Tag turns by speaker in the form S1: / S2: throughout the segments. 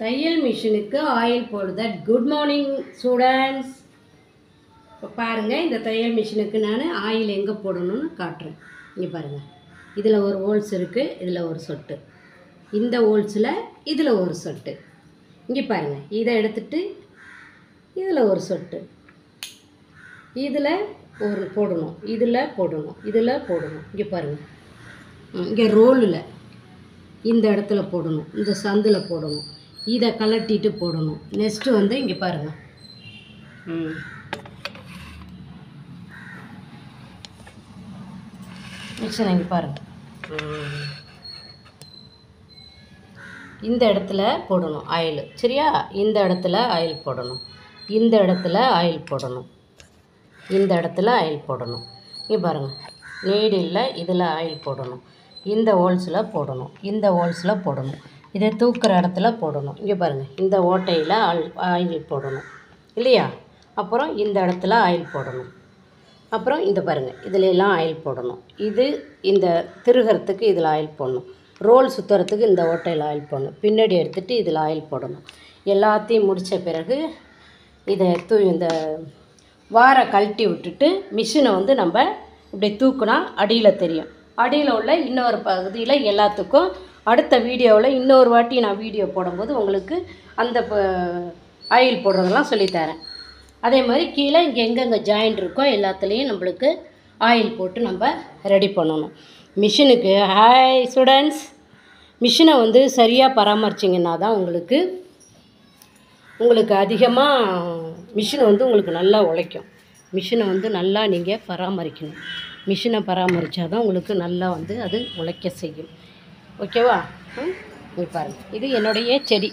S1: தையல் மிஷினுக்கு ஆயில் போடுதல். Good morning students. இப்போ பாருங்கள், இந்த தையல் மிஷினுக்கு நான் ஆயில் எங்கே போடணும்னு காட்டுறேன். இங்கே பாருங்கள், இதில் ஒரு ஹோல்ஸ் இருக்குது, இதில் ஒரு சொட்டு, இந்த ஹோல்ஸில் இதில் ஒரு சொட்டு. இங்கே பாருங்கள், இதை எடுத்துட்டு இதில் ஒரு சொட்டு, இதில் ஒரு போடணும், இதில் போடணும், இதில் போடணும். இங்கே பாருங்கள், இங்கே ரோலில் இந்த இடத்துல போடணும், இந்த சந்தில் போடணும், இதை கலட்டிட்டு போடணும். நெக்ஸ்ட்டு வந்து இங்கே பாருங்கள், மிக்சர் இங்கே பாருங்கள், இந்த இடத்துல போடணும் ஆயில். சரியா? இந்த இடத்துல ஆயில் போடணும், இந்த இடத்துல ஆயில் போடணும், இந்த இடத்துல ஆயில் போடணும். இங்கே பாருங்கள், நீடில் இதில் ஆயில் போடணும், இந்த ஹோல்ஸில் போடணும், இந்த ஹோல்ஸில் போடணும், இதை தூக்குற இடத்துல போடணும். இங்கே பாருங்கள், இந்த ஓட்டையில் ஆயில் போடணும் இல்லையா? அப்புறம் இந்த இடத்துல ஆயில் போடணும். அப்புறம் இந்த பாருங்கள், இதில் எல்லாம் ஆயில் போடணும். இது இந்த திருகிறதுக்கு இதில் ஆயில் போடணும், ரோல் சுற்றுறதுக்கு இந்த ஓட்டையில் ஆயில் போடணும், பின்னாடி எடுத்துகிட்டு இதில் ஆயில் போடணும். எல்லாத்தையும் முடித்த பிறகு இதை இந்த வாரை கழட்டி விட்டுட்டு மிஷினை வந்து நம்ம இப்படி தூக்குனா அடியில் தெரியும். அடியில் உள்ள இன்னொரு பகுதியில் எல்லாத்துக்கும் அடுத்த வீடியோவில் இன்னொரு வாட்டி நான் வீடியோ போடும்போது உங்களுக்கு அந்த ஆயில் போடுறதெல்லாம் சொல்லித்தரேன். அதே மாதிரி கீழே இங்கே எங்கெங்கே ஜாயிண்ட் இருக்கோ எல்லாத்துலேயும் நம்மளுக்கு ஆயில் போட்டு நம்ம ரெடி பண்ணணும். மிஷினுக்கு ஹாய் ஸ்டூடெண்ட்ஸ், மிஷினை வந்து சரியாக பராமரிச்சிங்கன்னா தான் உங்களுக்கு அதிகமாக மிஷினை வந்து உங்களுக்கு நல்லா உழைக்கும். மிஷினை வந்து நல்லா நீங்கள் பராமரிக்கணும். மிஷினை பராமரித்தா தான் உங்களுக்கு நல்லா வந்து அது உழைக்க செய்யும். ஓகேவா? இங்கே பாருங்கள், இது என்னுடைய செடி.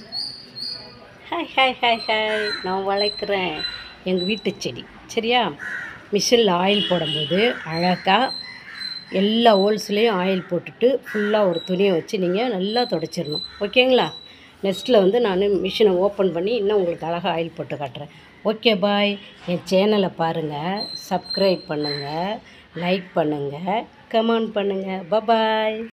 S1: ஹாய் ஹாய் ஹாய் ஹாய், நான் வளர்க்குறேன் எங்கள் வீட்டு செடி. சரியா? மிஷினில் ஆயில் போடும்போது அழகாக எல்லா ஹோல்ஸ்லேயும் ஆயில் போட்டுட்டு ஃபுல்லாக ஒரு துணியை வச்சு நீங்கள் நல்லா துடைச்சிடணும். ஓகேங்களா? நெக்ஸ்ட்டில் வந்து நான் மிஷினை ஓப்பன் பண்ணி இன்னும் உங்களுக்கு அழகாக ஆயில் போட்டு காட்டுறேன். Okay bye. என் சேனலை பாருங்கள், சப்ஸ்கிரைப் பண்ணுங்கள், லைக் பண்ணுங்கள், கமெண்ட் பண்ணுங்கள். பாய்.